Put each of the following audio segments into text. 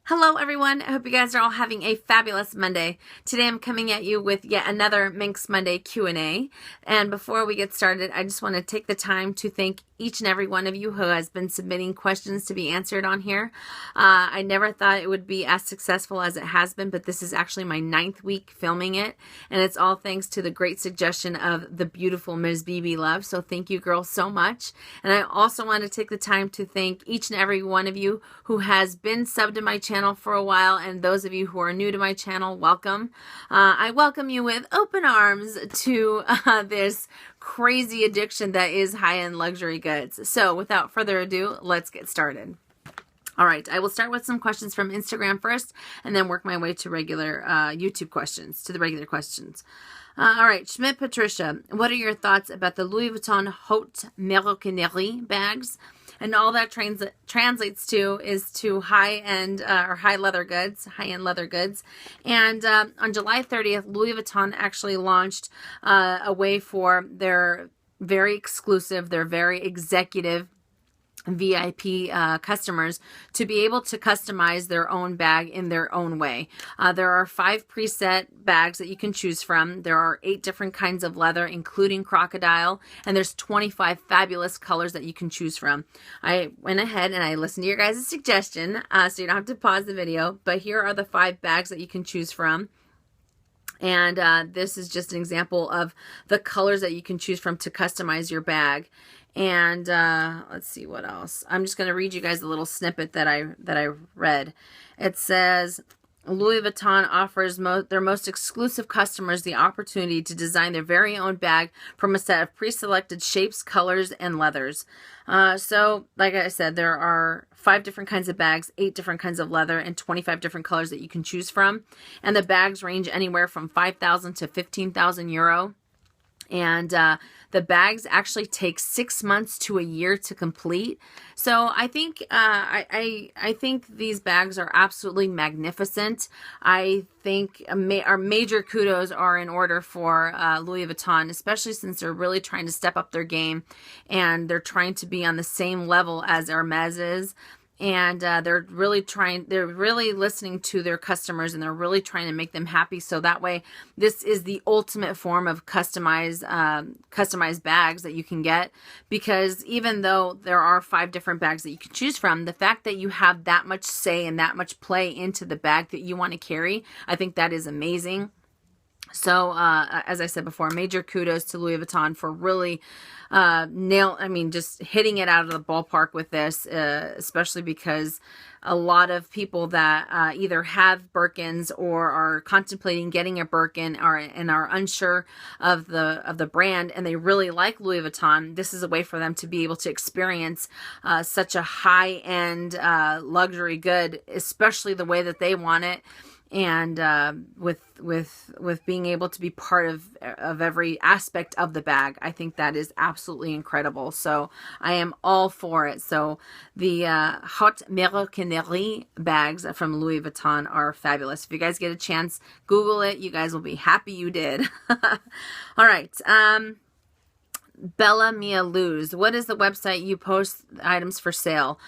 Hello everyone, I hope you guys are all having a fabulous Monday. Today I'm coming at you with yet another Minks Monday Q&A. And before we get started, I just want to take the time to thank each and every one of you who has been submitting questions to be answered on here. I never thought it would be as successful as it has been, but this is actually my 9th week filming it. And it's all thanks to the great suggestion of the beautiful Ms. BB Love. So thank you girls so much. And I also want to take the time to thank each and every one of you who has been subbed to my channel for a while, and those of you who are new to my channel, welcome. I welcome you with open arms to this crazy addiction that is high-end luxury goods. So without further ado, let's get started. All right, I will start with some questions from Instagram first and then work my way to regular YouTube questions, to the regular questions. All right, Schmidt Patricia, what are your thoughts about the Louis Vuitton Haute Maroquinerie bags? And all that translates to is to high-end or high-end leather goods. And on July 30th, Louis Vuitton actually launched a way for their very exclusive, their very executive VIP customers to be able to customize their own bag in their own way. There are 5 preset bags that you can choose from. There are 8 different kinds of leather, including crocodile, and there's 25 fabulous colors that you can choose from. I went ahead and I listened to your guys' suggestion, so you don't have to pause the video, but here are the 5 bags that you can choose from. And this is just an example of the colors that you can choose from to customize your bag. And let's see what else. I'm just going to read you guys a little snippet that I read. It says, Louis Vuitton offers their most exclusive customers the opportunity to design their very own bag from a set of pre-selected shapes, colors, and leathers. So, like I said, there are 5 different kinds of bags, 8 different kinds of leather, and 25 different colors that you can choose from. And the bags range anywhere from 5,000 to 15,000 euro. And the bags actually take 6 months to a year to complete. So I think I think these bags are absolutely magnificent. I think our major kudos are in order for Louis Vuitton, especially since they're really trying to step up their game and they're trying to be on the same level as Hermes is. And they're really listening to their customers, and they're really trying to make them happy. So that way, this is the ultimate form of customized bags that you can get. Because even though there are 5 different bags that you can choose from, the fact that you have that much say and that much play into the bag that you want to carry, I think that is amazing. So, as I said before, major kudos to Louis Vuitton for really just hitting it out of the ballpark with this, especially because a lot of people that either have Birkins or are contemplating getting a Birkin and are unsure of the brand, and they really like Louis Vuitton. This is a way for them to be able to experience such a high-end luxury good, especially the way that they want it. And with being able to be part of every aspect of the bag, I think that is absolutely incredible. So I am all for it. So the Haute Maroquinerie bags from Louis Vuitton are fabulous. If you guys get a chance, Google it. You guys will be happy you did. All right. Bella Mia Luz, what is the website you post items for sale?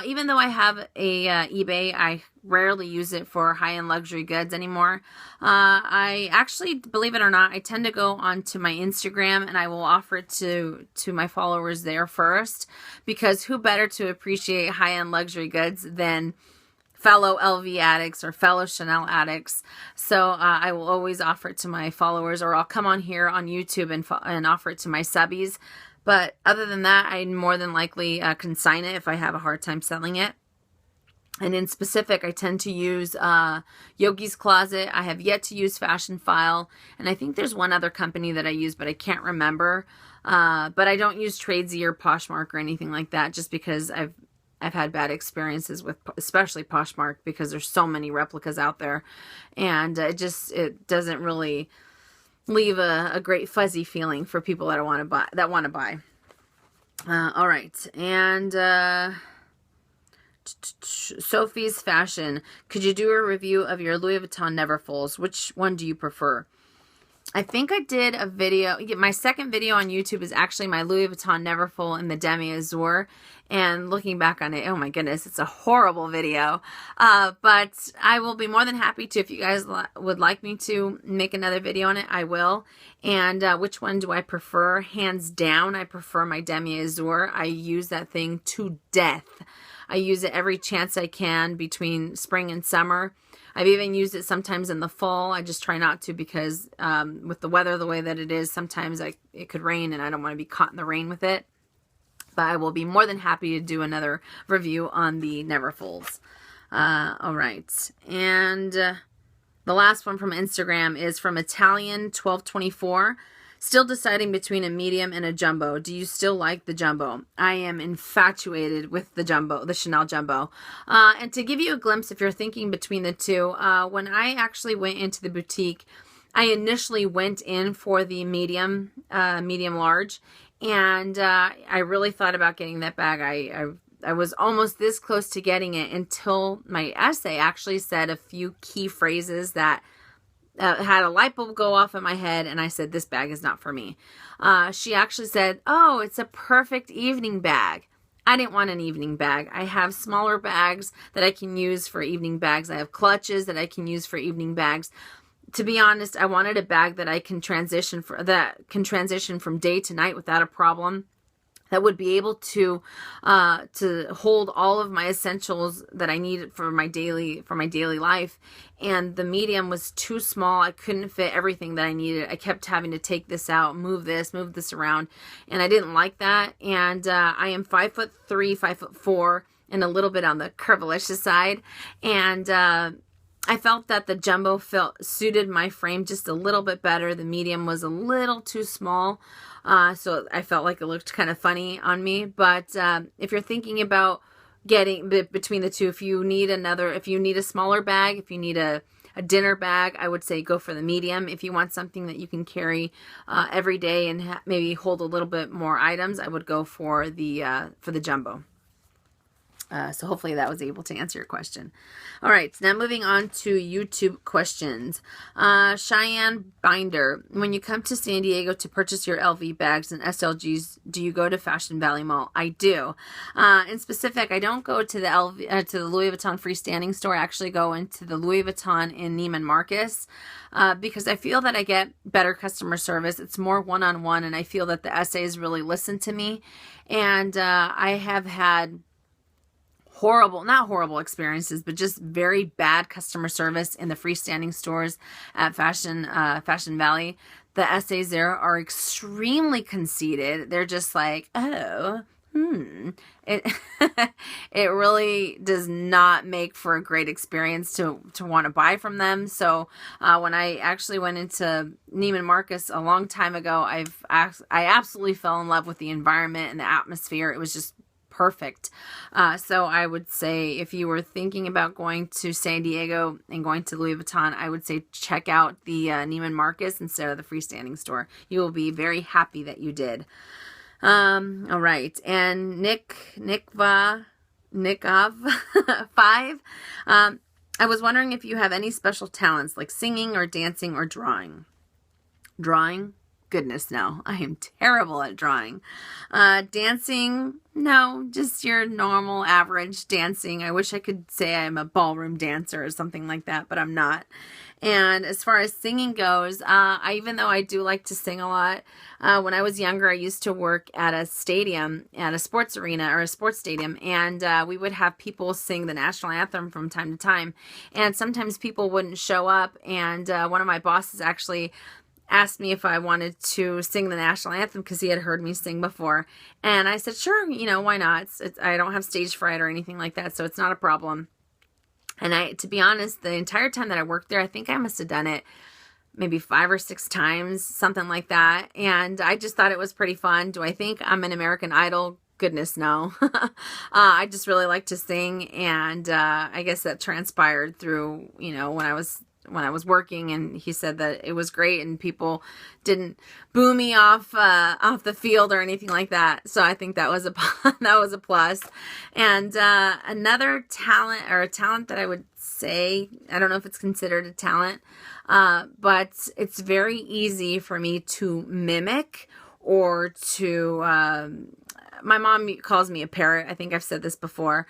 Even though I have a eBay, I rarely use it for high-end luxury goods anymore. I actually, believe it or not, I tend to go onto my Instagram and I will offer it to my followers there first, because who better to appreciate high-end luxury goods than fellow LV addicts or fellow Chanel addicts. So I will always offer it to my followers, or I'll come on here on YouTube and offer it to my subbies. But other than that, I more than likely consign it if I have a hard time selling it. And in specific, I tend to use Yogi's Closet. I have yet to use Fashion File. And I think there's one other company that I use, but I can't remember. But I don't use Tradesy or Poshmark or anything like that, just because I've had bad experiences with especially Poshmark, because there's so many replicas out there, and it doesn't really leave a great fuzzy feeling for people that want to buy. All right, and Sophie's Fashion, could you do a review of your Louis Vuitton Neverfulls? Which one do you prefer? I think I did a video. My second video on YouTube is actually my Louis Vuitton Neverfull in the Demi Azur. And looking back on it, oh my goodness, it's a horrible video. But I will be more than happy to, if you guys would like me to make another video on it, I will. And which one do I prefer? Hands down, I prefer my Demi Azur. I use that thing to death. I use it every chance I can between spring and summer. I've even used it sometimes in the fall. I just try not to because with the weather the way that it is, sometimes it could rain and I don't want to be caught in the rain with it. But I will be more than happy to do another review on the Neverfulls. All right. And the last one from Instagram is from Italian1224. Still deciding between a medium and a jumbo. Do you still like the jumbo? I am infatuated with the jumbo, the Chanel jumbo. And to give you a glimpse, if you're thinking between the two, when I actually went into the boutique, I initially went in for the medium large, and I really thought about getting that bag. I was almost this close to getting it until my essay actually said a few key phrases that had a light bulb go off in my head, and I said, this bag is not for me. She actually said, oh, it's a perfect evening bag. I didn't want an evening bag. I have smaller bags that I can use for evening bags. I have clutches that I can use for evening bags. To be honest, I wanted a bag that I can transition from day to night without a problem, that would be able to hold all of my essentials that I needed for my daily life. And the medium was too small. I couldn't fit everything that I needed. I kept having to take this out, move this around, and I didn't like that. And I am 5'3", 5'4", and a little bit on the curvilicious side. And I felt that the jumbo suited my frame just a little bit better. The medium was a little too small. So I felt like it looked kind of funny on me. But if you're thinking about getting between the two, if you need a smaller bag, if you need a dinner bag, I would say go for the medium. If you want something that you can carry every day and maybe hold a little bit more items, I would go for the jumbo. So hopefully that was able to answer your question. All right, now moving on to YouTube questions. Cheyenne Binder, when you come to San Diego to purchase your LV bags and SLGs, do you go to Fashion Valley Mall? I do. In specific, I don't go to the Louis Vuitton freestanding store. I actually go into the Louis Vuitton in Neiman Marcus because I feel that I get better customer service. It's more one-on-one, and I feel that the essays really listen to me. And I have had not horrible experiences, but just very bad customer service in the freestanding stores at Fashion Valley. The essays there are extremely conceited. They're just like, oh, It really does not make for a great experience to want to buy from them. So when I actually went into Neiman Marcus a long time ago, I absolutely fell in love with the environment and the atmosphere. It was just perfect. So I would say if you were thinking about going to San Diego and going to Louis Vuitton, I would say check out the Neiman Marcus instead of the freestanding store. You will be very happy that you did. All right. And Nikov 5. I was wondering if you have any special talents like singing or dancing or drawing. Drawing? Goodness, no. I am terrible at drawing. Dancing, no, just your normal average dancing. I wish I could say I'm a ballroom dancer or something like that, but I'm not. And as far as singing goes, even though I do like to sing a lot, when I was younger, I used to work at a stadium, at a sports arena or a sports stadium, and we would have people sing the national anthem from time to time. And sometimes people wouldn't show up, and one of my bosses actually asked me if I wanted to sing the national anthem because he had heard me sing before. And I said, sure, why not? I don't have stage fright or anything like that, so it's not a problem. And to be honest, the entire time that I worked there, I think I must have done it maybe 5 or 6 times, something like that. And I just thought it was pretty fun. Do I think I'm an American Idol? Goodness, no. I just really like to sing, and I guess that transpired through, when I was working, and he said that it was great and people didn't boo me off the field or anything like that. So I think that was a plus. And another talent, or a talent that I would say, I don't know if it's considered a talent, but it's very easy for me to mimic or to, my mom calls me a parrot. I think I've said this before.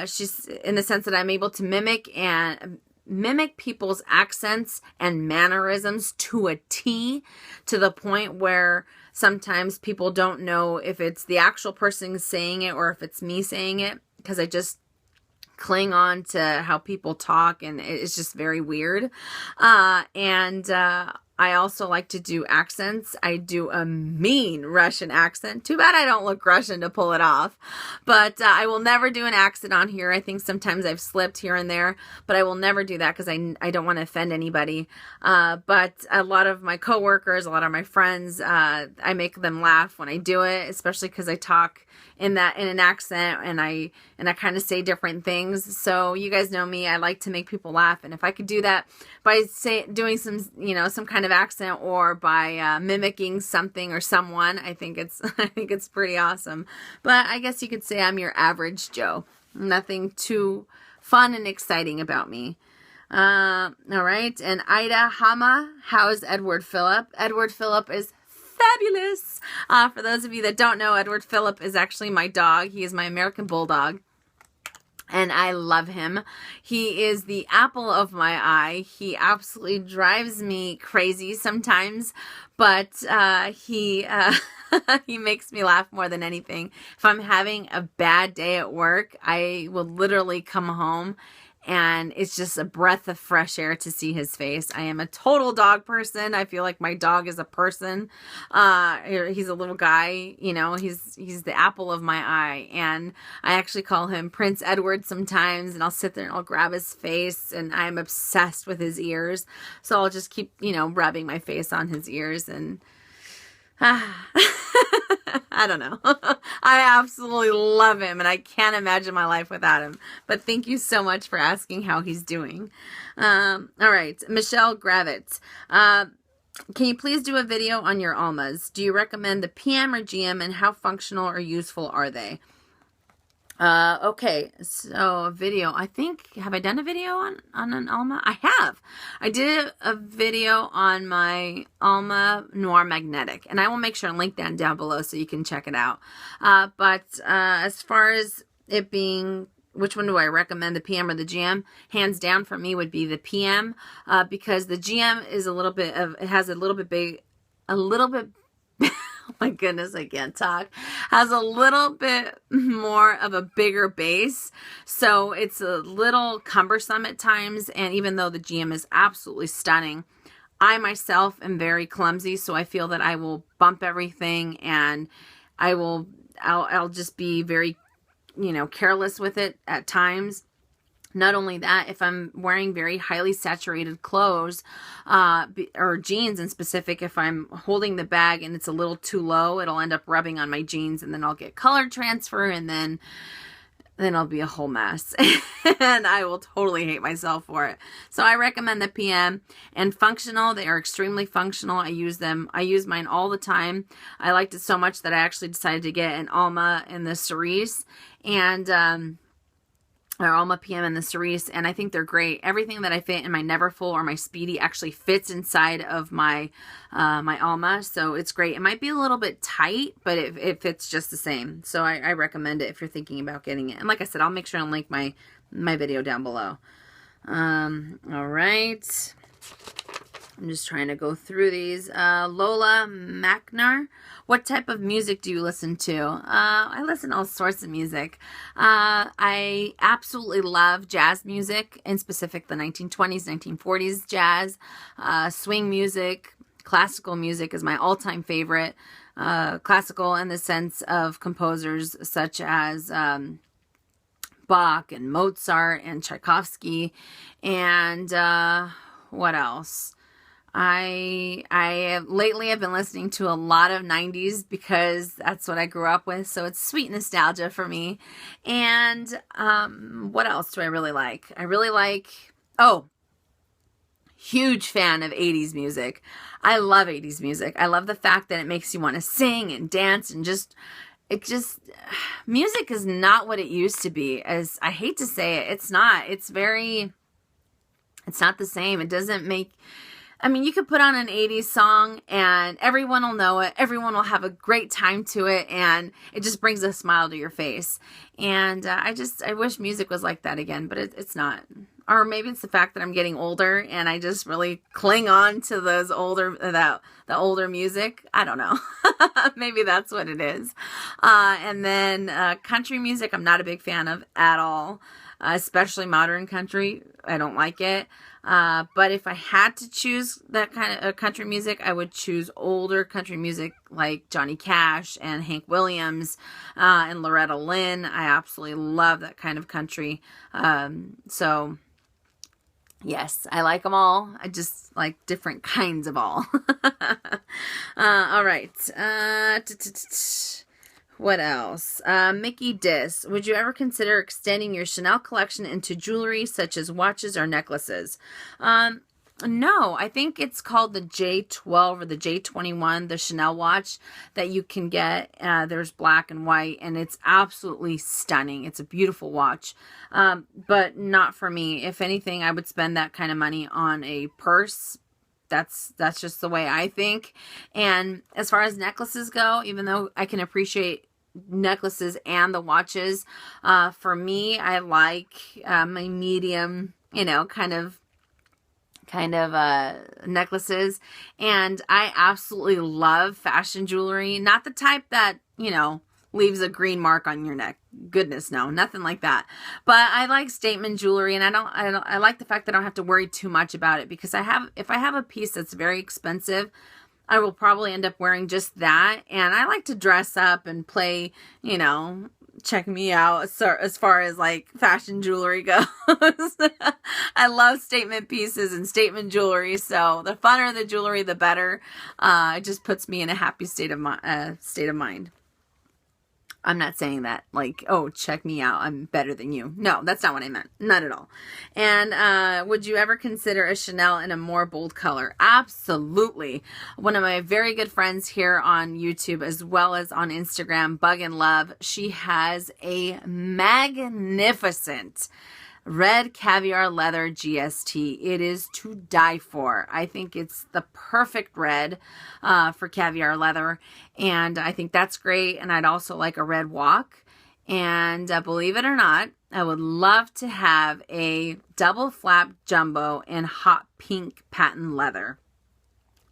She's in the sense that I'm able to mimic people's accents and mannerisms to a T, to the point where sometimes people don't know if it's the actual person saying it or if it's me saying it, because I just cling on to how people talk, and it's just very weird. I also like to do accents. I do a mean Russian accent. Too bad I don't look Russian to pull it off. But I will never do an accent on here. I think sometimes I've slipped here and there, but I will never do that because I don't want to offend anybody. But a lot of my coworkers, a lot of my friends, I make them laugh when I do it, especially because I talk in an accent, and I kind of say different things. So you guys know me, I like to make people laugh, and if I could do that by doing some kind of accent, or by mimicking something or someone, I think it's pretty awesome. But I guess you could say I'm your average Joe. Nothing too fun and exciting about me. All right, and Ida Hama, how's Edward Phillip? Edward Phillip is fabulous. For those of you that don't know, Edward Phillip is actually my dog. He is my American Bulldog, and I love him. He is the apple of my eye. He absolutely drives me crazy sometimes, but he he makes me laugh more than anything. If I'm having a bad day at work, I will literally come home, and it's just a breath of fresh air to see his face. I am a total dog person. I feel like my dog is a person. He's a little guy, he's the apple of my eye. And I actually call him Prince Edward sometimes, and I'll sit there and I'll grab his face, and I'm obsessed with his ears. So I'll just keep, rubbing my face on his ears, and I don't know. I absolutely love him, and I can't imagine my life without him. But thank you so much for asking how he's doing. All right, Michelle Gravitz. Can you please do a video on your Almas? Do you recommend the PM or GM, and how functional or useful are they? Okay, so a video. I think, have I done a video on an Alma? I have. I did a video on my Alma Noir Magnetic, and I will make sure and link that down below so you can check it out. But as far as it being, which one do I recommend, the PM or the GM? Hands down for me would be the PM, because the GM is it has a little bit oh my goodness, I can't talk. Has a little bit more of a bigger base. So it's a little cumbersome at times. And even though the GM is absolutely stunning, I myself am very clumsy. So I feel that I will bump everything, and I'll just be very, careless with it at times. Not only that, if I'm wearing very highly saturated clothes, or jeans in specific, if I'm holding the bag and it's a little too low, it'll end up rubbing on my jeans, and then I'll get color transfer, and then I'll be a whole mess. And I will totally hate myself for it. So I recommend the PM. And functional, they are extremely functional. I use mine all the time. I liked it so much that I actually decided to get an Alma in the cerise, and or Alma PM and the cerise, and I think they're great. Everything that I fit in my Neverfull or my Speedy actually fits inside of my my Alma, so it's great. It might be a little bit tight, but it fits just the same. So I recommend it if you're thinking about getting it. And like I said, I'll make sure and link my video down below. All right. I'm just trying to go through these. Lola Macnar, what type of music do you listen to? I listen to all sorts of music. I absolutely love jazz music, in specific the 1920s, 1940s jazz. Swing music, classical music is my all-time favorite. Classical in the sense of composers such as Bach and Mozart and Tchaikovsky, and what else? I lately have been listening to a lot of 90s because that's what I grew up with, so it's sweet nostalgia for me. And what else do I really like? Huge fan of 80s music. I love 80s music. I love the fact that it makes you want to sing and dance, and music is not what it used to be. As I hate to say it, it's not. It's very It's not the same. It doesn't make, I mean, you could put on an 80s song and everyone will know it. Everyone will have a great time to it, and it just brings a smile to your face. And I wish music was like that again, but it's not. Or maybe it's the fact that I'm getting older and I just really cling on to those the older music. I don't know. Maybe that's what it is. And then country music, I'm not a big fan of at all, especially modern country. I don't like it. But if I had to choose that kind of country music, I would choose older country music like Johnny Cash and Hank Williams and Loretta Lynn. I absolutely love that kind of country. So yes, I like them all. I just like different kinds of all. All right. What else? Mickey Diss. Would you ever consider extending your Chanel collection into jewelry such as watches or necklaces? No, I think it's called the J12 or the J21, the Chanel watch that you can get. There's black and white, and it's absolutely stunning. It's a beautiful watch, but not for me. If anything, I would spend that kind of money on a purse. That's just the way I think. And as far as necklaces go, even though I can appreciate necklaces and the watches, for me, I like my medium, kind of necklaces. And I absolutely love fashion jewelry. Not the type that, leaves a green mark on your neck. Goodness, no, nothing like that. But I like statement jewelry, and I like the fact that I don't have to worry too much about it, because if I have a piece that's very expensive, I will probably end up wearing just that. And I like to dress up and play, check me out as far as like fashion jewelry goes. I love statement pieces and statement jewelry. So the funner the jewelry, the better. It just puts me in a happy state of mind. I'm not saying that like, oh, check me out, I'm better than you. No, that's not what I meant. Not at all. And would you ever consider a Chanel in a more bold color? Absolutely. One of my very good friends here on YouTube as well as on Instagram, Bug and Love, she has a magnificent red caviar leather GST. It is to die for. I think it's the perfect red for caviar leather, and I think that's great. And I'd also like a red walk. And believe it or not, I would love to have a double flap jumbo in hot pink patent leather.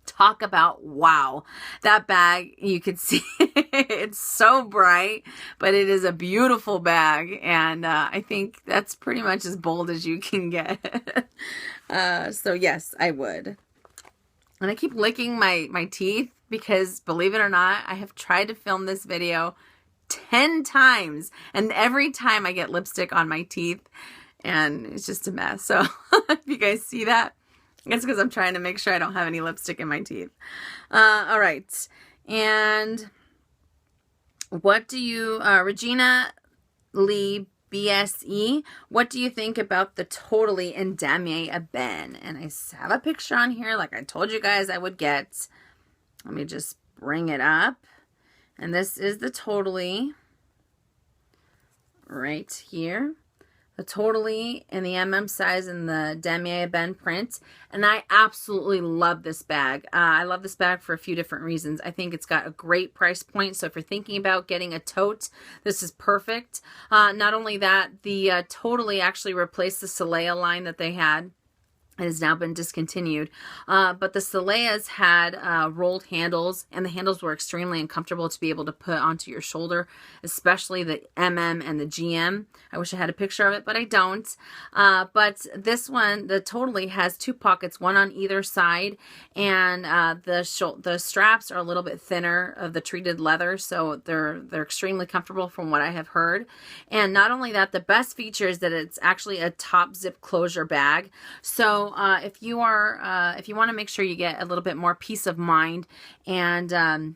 Talk about wow. That bag, you could see it's so bright, but it is a beautiful bag. And I think that's pretty much as bold as you can get. So yes, I would. And I keep licking my teeth because, believe it or not, I have tried to film this video 10 times. And every time I get lipstick on my teeth, and it's just a mess. So if you guys see that, it's because I'm trying to make sure I don't have any lipstick in my teeth. All right. And what do you, Regina Lee BSE, what do you think about the Totally in Damier Ebene? And I have a picture on here like I told you guys I would get. Let me just bring it up. And this is the Totally right here. The Totally in the MM size in the Damier Ebene print. And I absolutely love this bag. I love this bag for a few different reasons. I think it's got a great price point. So if you're thinking about getting a tote, this is perfect. Not only that, the Totally actually replaced the Soleil line that they had. It has now been discontinued. But the Soleils had rolled handles, and the handles were extremely uncomfortable to be able to put onto your shoulder, especially the MM and the GM. I wish I had a picture of it, but I don't. But this one, the Totally, has two pockets, one on either side, and the straps are a little bit thinner of the treated leather, so they're extremely comfortable from what I have heard. And not only that, the best feature is that it's actually a top zip closure bag. So if you want to make sure you get a little bit more peace of mind, and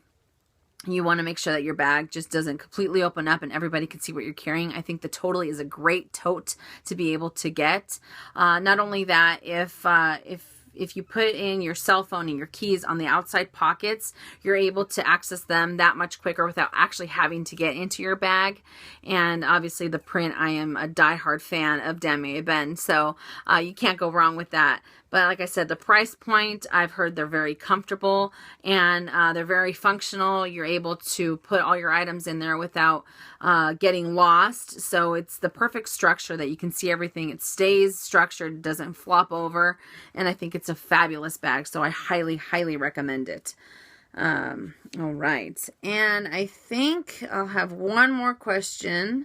you want to make sure that your bag just doesn't completely open up and everybody can see what you're carrying, I think the Totally is a great tote to be able to get. Not only that, if if you put in your cell phone and your keys on the outside pockets, you're able to access them that much quicker without actually having to get into your bag. And obviously the print, I am a diehard fan of Damier Ebene, so you can't go wrong with that. But like I said, the price point, I've heard they're very comfortable and they're very functional. You're able to put all your items in there without getting lost. So it's the perfect structure that you can see everything. It stays structured, it doesn't flop over. And I think it's a fabulous bag. So I highly, highly recommend it. All right. And I think I'll have one more question.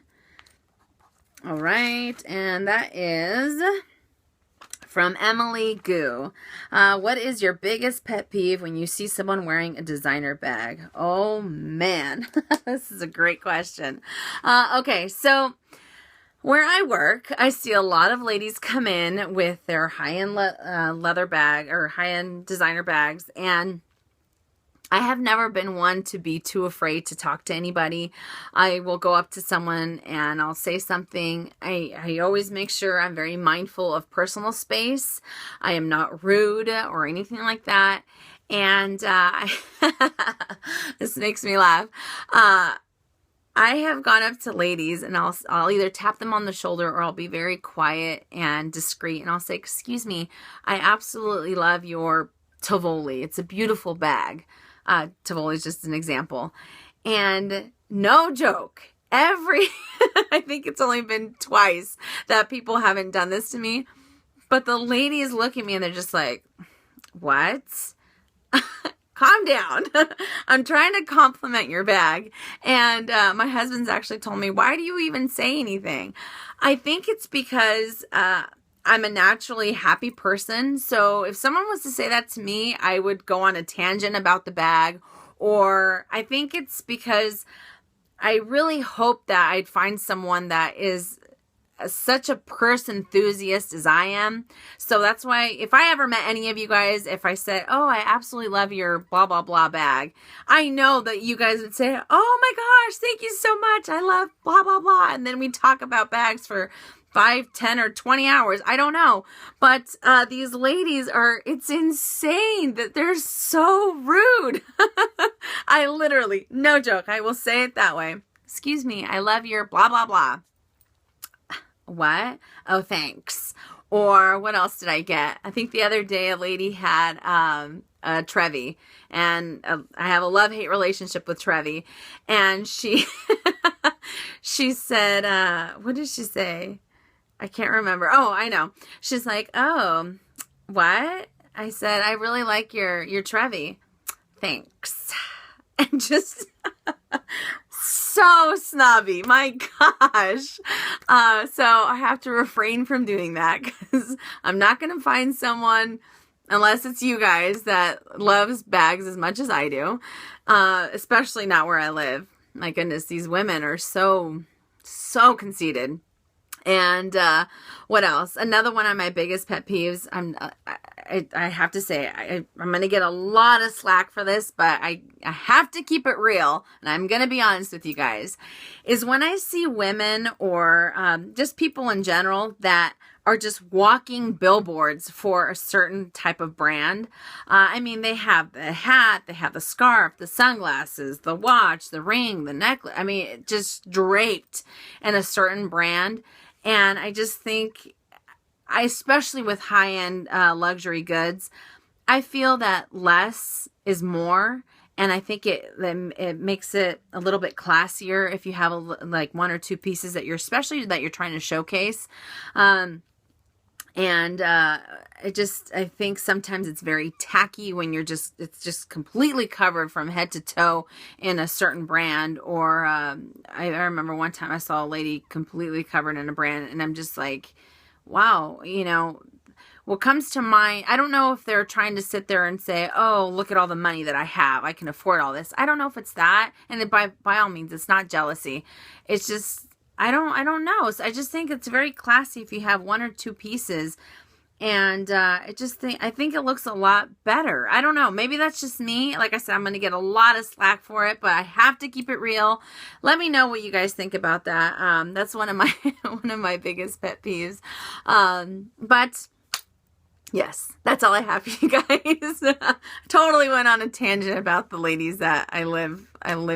All right. And that is from Emily Goo. What is your biggest pet peeve when you see someone wearing a designer bag? Oh man, this is a great question. Okay, so where I work, I see a lot of ladies come in with their high-end leather bag or high-end designer bags, and I have never been one to be too afraid to talk to anybody. I will go up to someone and I'll say something. I always make sure I'm very mindful of personal space. I am not rude or anything like that. And this makes me laugh. I have gone up to ladies and I'll either tap them on the shoulder or I'll be very quiet and discreet. And I'll say, excuse me, I absolutely love your Tivoli. It's a beautiful bag. Tivoli is just an example. And no joke, I think it's only been twice that people haven't done this to me, but the ladies look at me and they're just like, what? Calm down. I'm trying to compliment your bag. And my husband's actually told me, why do you even say anything? I think it's because I'm a naturally happy person. So if someone was to say that to me, I would go on a tangent about the bag. Or I think it's because I really hope that I'd find someone that is such a purse enthusiast as I am. So that's why if I ever met any of you guys, if I said, oh, I absolutely love your blah, blah, blah bag, I know that you guys would say, oh my gosh, thank you so much. I love blah, blah, blah. And then we talk about bags for 5, 10, or 20 hours. I don't know. But these ladies it's insane that they're so rude. I literally, no joke, I will say it that way. Excuse me, I love your blah, blah, blah. What? Oh, thanks. Or what else did I get? I think the other day a lady had a Trevi, and I have a love-hate relationship with Trevi, and she said, what did she say? I can't remember. Oh, I know. She's like, oh, what? I said, I really like your Trevi. Thanks. And just so snobby. My gosh. So I have to refrain from doing that because I'm not going to find someone, unless it's you guys, that loves bags as much as I do. Especially not where I live. My goodness, these women are so conceited. And what else? Another one of my biggest pet peeves, I have to say, I'm going to get a lot of slack for this, but I have to keep it real, and I'm going to be honest with you guys, is when I see women or just people in general that are just walking billboards for a certain type of brand. I mean, they have the hat, they have the scarf, the sunglasses, the watch, the ring, the necklace. I mean, just draped in a certain brand. And I just think, especially with high-end luxury goods, I feel that less is more. And I think it makes it a little bit classier if you have like 1 or 2 pieces that you're trying to showcase. I think sometimes it's very tacky when it's just completely covered from head to toe in a certain brand. Or I remember one time I saw a lady completely covered in a brand, and I'm just like, wow, what comes to mind, I don't know if they're trying to sit there and say, oh, look at all the money that I have, I can afford all this. I don't know if it's that, and by all means, it's not jealousy. It's just, I don't know. So I just think it's very classy if you have 1 or 2 pieces. And I think it looks a lot better. I don't know. Maybe that's just me. Like I said, I'm going to get a lot of slack for it, but I have to keep it real. Let me know what you guys think about that. That's one of my biggest pet peeves. But Yes, that's all I have for you guys. Totally went on a tangent about the ladies that I live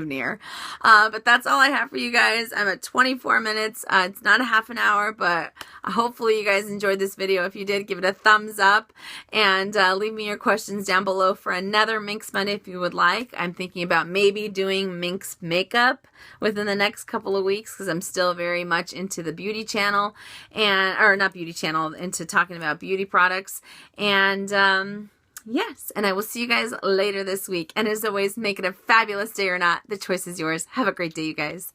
near. But that's all I have for you guys. I'm at 24 minutes. It's not a half an hour, but hopefully you guys enjoyed this video. If you did, give it a thumbs up and leave me your questions down below for another Minks Monday if you would like. I'm thinking about maybe doing Minks makeup within the next couple of weeks because I'm still very much into the beauty channel or not beauty channel, into talking about beauty products. And yes, and I will see you guys later this week. And as always, make it a fabulous day or not. The choice is yours. Have a great day, you guys.